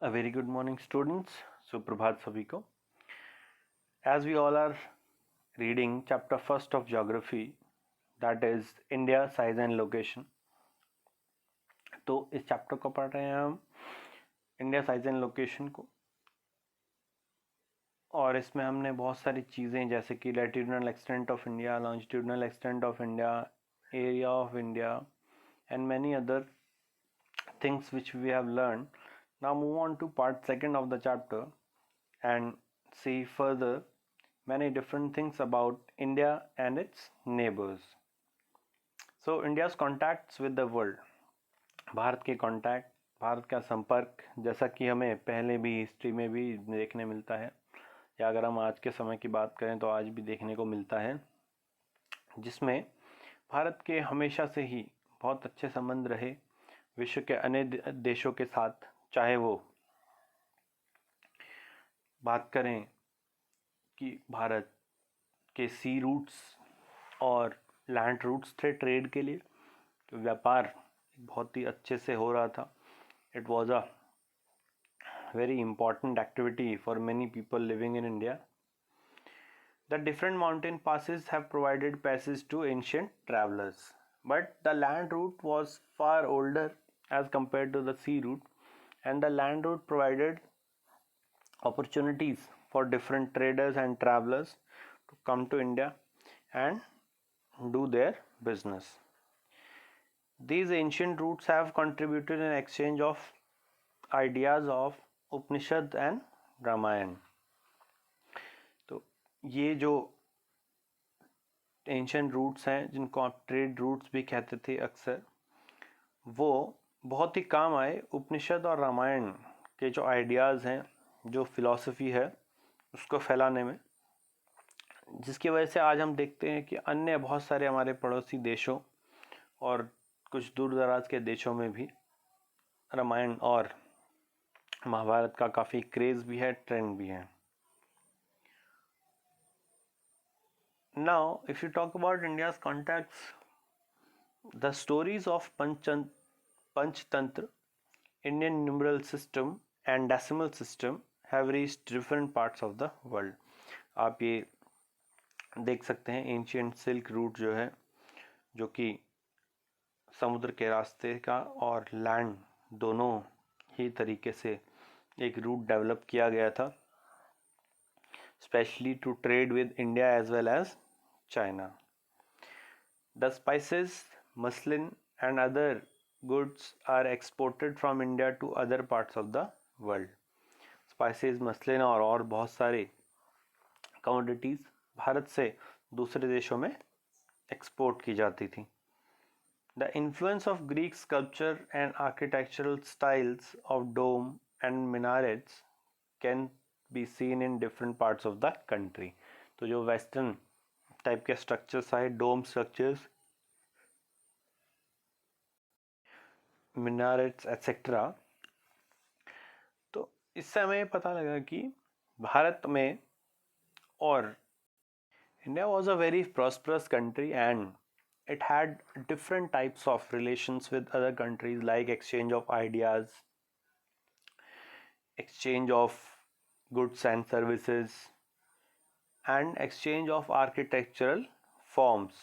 A very good morning, students. Suprabhat सभी को. As we all are reading chapter first of geography, that is India size and location. तो इस chapter को पढ़ रहे हैं हम इंडिया साइज एंड लोकेशन को, और इसमें हमने बहुत सारी चीज़ें जैसे कि latitudinal extent of India, longitudinal extent of India, area of India and many other things which we have learned. Now move on to part second of the chapter and see further many different things about India and its neighbors. So India's contacts with the world. Bharat के contact, Bharat का संपर्क, जैसा कि हमें पहले भी history में भी देखने मिलता है, या अगर हम आज के समय की बात करें तो आज भी देखने को मिलता है, जिसमें भारत के हमेशा से ही बहुत अच्छे संबंध रहे विश्व के अन्य देशों के साथ, चाहे वो बात करें कि भारत के सी रूट्स और लैंड रूट्स थे ट्रेड के लिए, तो व्यापार बहुत ही अच्छे से हो रहा था. It was a very important activity for many people living in India. The different mountain passes have provided passage to ancient travelers, but the land route was far older as compared to the sea route, and the land route provided opportunities for different traders and travelers to come to India and do their business. These ancient routes have contributed in exchange of ideas of Upanishad and Ramayana. तो ये जो ancient roots हैं, जिनको आप trade routes भी कहते थे अक्सर, वो बहुत ही काम आए उपनिषद और रामायण के जो आइडियाज़ हैं, जो फिलॉसफी है, उसको फैलाने में, जिसकी वजह से आज हम देखते हैं कि अन्य बहुत सारे हमारे पड़ोसी देशों और कुछ दूर दराज के देशों में भी रामायण और महाभारत का काफ़ी क्रेज़ भी है, ट्रेंड भी है. Now, if you talk about India's contacts, the stories of Panchtantra, Indian numeral system and decimal system have reached different parts of the world. आप ये देख सकते हैं एंशियंट सिल्क रूट जो है, जो कि समुद्र के रास्ते का और लैंड दोनों ही तरीके से एक रूट डेवलप किया गया था, specially to trade with India as well as China. The spices, muslin and other goods are exported from India to other parts of the world. Spices, muslin और बहुत सारे commodities भारत से दूसरे देशों में एक्सपोर्ट की जाती थी. The influence of Greek sculpture and architectural styles of dome and minarets can be seen in different parts of the country. तो जो वेस्टर्न टाइप के स्ट्रक्चर्स आए, डोम स्ट्रक्चर्स, मिनारेट्स एटसेट्रा, तो इससे हमें पता लगा कि भारत में और India was a very prosperous country and it had different types of relations with other countries, like exchange of ideas, exchange of goods and services, and exchange of architectural forms.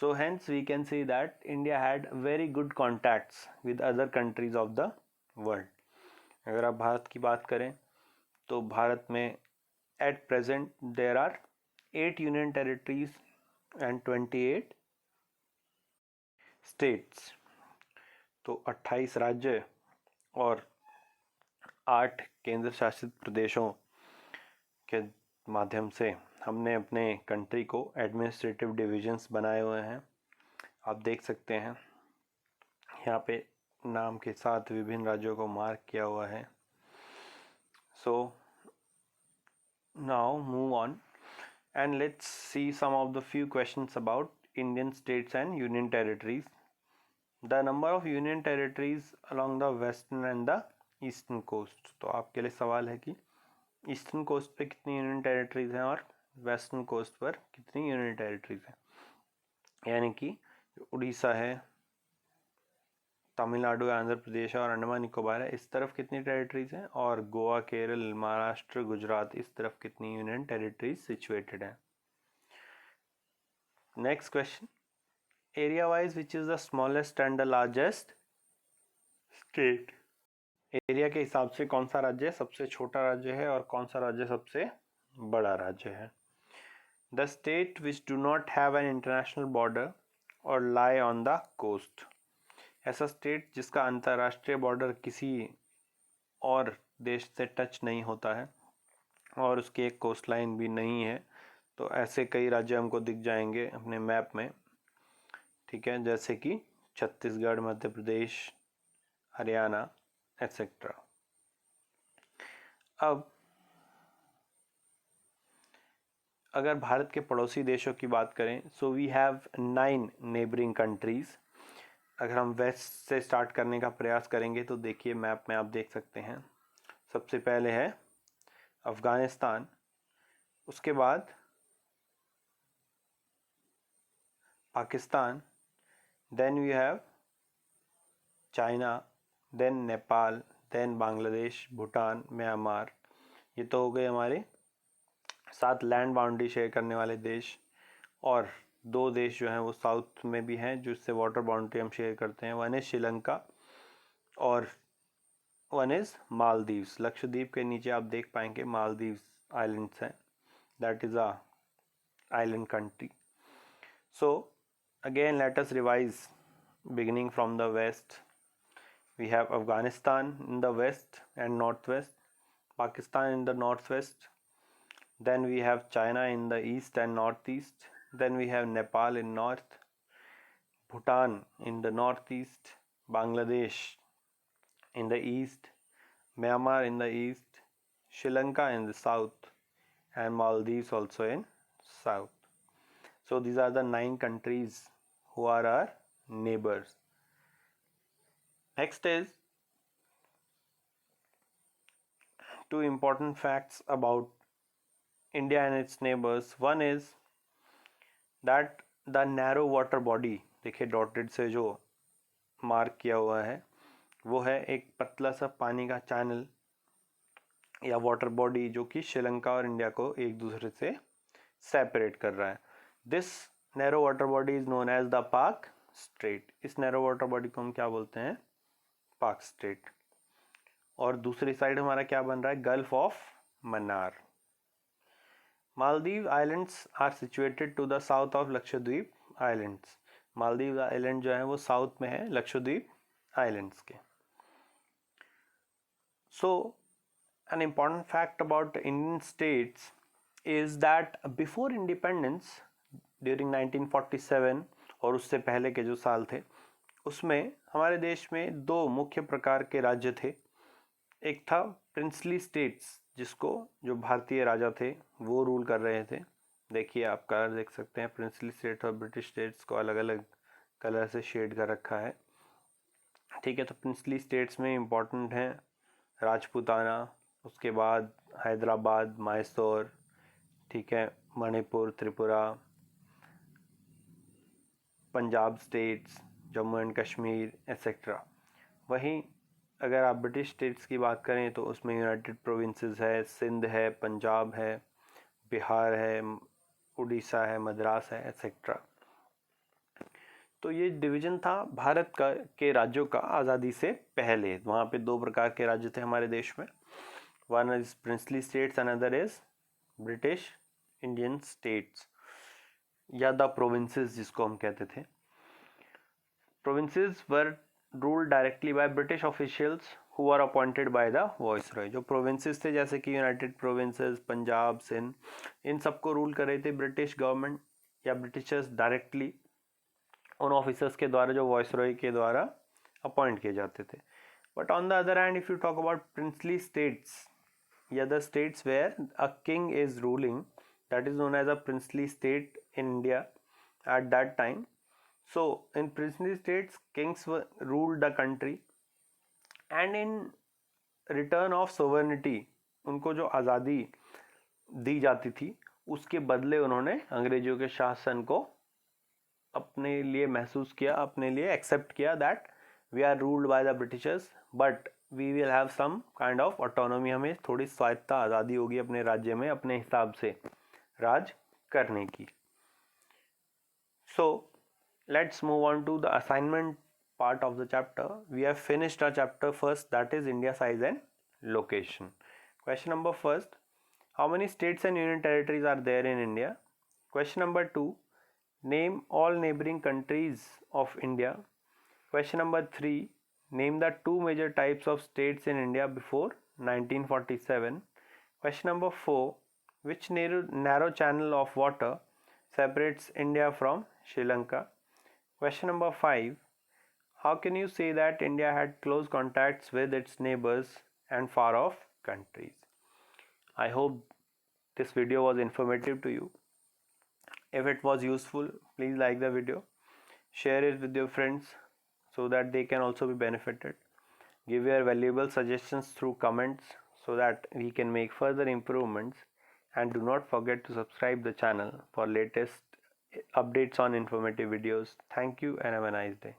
So hence we can see that India had very good contacts with other countries of the world. अगर आप भारत की बात करें तो भारत में at present there are 8 union territories and 28 states. तो 28 राज्य और 8 केंद्र शासित प्रदेशों के माध्यम से हमने अपने कंट्री को एडमिनिस्ट्रेटिव डिविजन्स बनाए हुए हैं. आप देख सकते हैं यहाँ पे नाम के साथ विभिन्न राज्यों को मार्क किया हुआ है. So now move on and let's see some of the few questions about Indian states and union territories. The number of union territories along the western and the eastern coast. तो आपके लिए सवाल है कि eastern coast पे कितनी union territories हैं और वेस्टर्न कोस्ट पर कितनी यूनियन टेरिटरीज हैं. यानी कि उड़ीसा है, तमिलनाडु, आंध्र प्रदेश और अंडमान निकोबार है, इस तरफ कितनी टेरिटरीज हैं, और गोवा, केरल, महाराष्ट्र, गुजरात, इस तरफ कितनी यूनियन टेरिटरीज सिचुएटेड है। Next question, area wise which is the smallest and the largest state. Area के हिसाब से कौन सा राज्य सबसे छोटा राज्य है और कौन सा राज्य सबसे बड़ा राज्य है। The state which do not have an international border और लाई ऑन द कोस्ट। ऐसा स्टेट जिसका अंतर्राष्ट्रीय बॉर्डर किसी और देश से टच नहीं होता है और उसकी एक कोस्ट लाइन भी नहीं है, तो ऐसे कई राज्य हमको दिख जाएंगे अपने मैप में, ठीक है, जैसे कि छत्तीसगढ़, मध्य प्रदेश, हरियाणा एटसेट्रा। अब अगर भारत के पड़ोसी देशों की बात करें, so we have 9 neighbouring countries. अगर हम वेस्ट से स्टार्ट करने का प्रयास करेंगे तो देखिए मैप में आप देख सकते हैं, सबसे पहले है अफगानिस्तान, उसके बाद Pakistan, then we have China, then Nepal, then Bangladesh, Bhutan, Myanmar. ये तो हो गए हमारे 7 लैंड बाउंड्री शेयर करने वाले देश, और 2 देश जो हैं वो साउथ में भी हैं जिससे वाटर बाउंड्री हम शेयर करते हैं। वन इज़ श्रीलंका और वन इज़ मालदीव्स। लक्षद्वीप के नीचे आप देख पाएंगे मालदीव्स आइलैंड्स हैं, that is a island country. So again let us revise beginning from the west. We have Afghanistan in the west and northwest, Pakistan in the northwest, then we have China in the east and northeast, then we have Nepal in north, Bhutan in the northeast, Bangladesh in the east, Myanmar in the east, Sri Lanka in the south, and Maldives also in south. So these are the 9 countries who are our neighbors. Next is 2 important facts about India and its neighbors. One is that the narrow water body, देखिए dotted से जो mark किया हुआ है वो है एक पतला सा पानी का चैनल या वाटर बॉडी जो कि श्रीलंका और इंडिया को एक दूसरे से सेपरेट कर रहा है। This narrow water body is known as the Palk Strait. इस नैरो वाटर बॉडी को हम क्या बोलते हैं, पाक स्ट्रेट। और दूसरी साइड हमारा क्या बन रहा है, Gulf of Mannar. Maldives islands are situated to the south of Lakshadweep islands. Maldives island जो है वो साउथ में है लक्षद्वीप आइलैंड्स के। So an important fact about Indian states is that before independence during 1947 और उससे पहले के जो साल थे उसमें हमारे देश में 2 मुख्य प्रकार के राज्य थे। एक था प्रिंसली स्टेट्स, जिसको जो भारतीय राजा थे वो रूल कर रहे थे। देखिए आप कलर देख सकते हैं, प्रिंसली स्टेट और ब्रिटिश स्टेट्स को अलग अलग कलर से शेड कर रखा है, ठीक है। तो प्रिंसली स्टेट्स में इम्पोर्टेंट हैं राजपूताना, उसके बाद हैदराबाद, मैसूर, ठीक है, Manipur, Tripura, Punjab states, Jammu and Kashmir etcetera. वहीं अगर आप ब्रिटिश स्टेट्स की बात करें तो उसमें यूनाइटेड प्रोविंसेस है, सिंध है, पंजाब है, बिहार है, उड़ीसा है, मद्रास है एट्सेट्रा। तो ये डिवीज़न था भारत का के राज्यों का आज़ादी से पहले। वहाँ पे 2 प्रकार के राज्य थे हमारे देश में, one is princely states, another is British Indian states या द प्रोविंसेस जिसको हम कहते थे। Provinces were ruled directly by British officials who are appointed by the viceroy. जो प्रोविंसेस थे जैसे कि यूनाइटेड प्रोविंसेस, पंजाब, सिंध, इन सबको रूल कर रहे थे ब्रिटिश गवर्नमेंट या ब्रिटिशर्स डायरेक्टली उन ऑफिसर्स के द्वारा जो वॉइसरॉय के द्वारा अपॉइंट किए जाते थे। But on the other hand if you talk about princely states या the states where a king is ruling, that is known as a princely state in India at that time. So in princely states kings ruled the country and in return of sovereignty उनको जो आज़ादी दी जाती थी उसके बदले उन्होंने अंग्रेजों के शासन को अपने लिए महसूस किया, अपने लिए एक्सेप्ट किया, that we are ruled by the Britishers but we will have some kind of autonomy, हमें थोड़ी स्वायत्ता आज़ादी होगी अपने राज्य में अपने हिसाब से राज करने की. So let's move on to the assignment part of the chapter. We have finished our chapter first, that is India size and location. Question number first, how many states and union territories are there in India? Question number 2, name all neighboring countries of India. Question number 3, name the two major types of states in India before 1947. Question number 4, which narrow channel of water separates India from Sri Lanka? Question number 5, how can you say that India had close contacts with its neighbors and far off countries? I hope this video was informative to you. If it was useful, please like the video, share it with your friends so that they can also be benefited. Give your valuable suggestions through comments so that we can make further improvements, and do not forget to subscribe the channel for latest updates on informative videos. Thank you and have a nice day.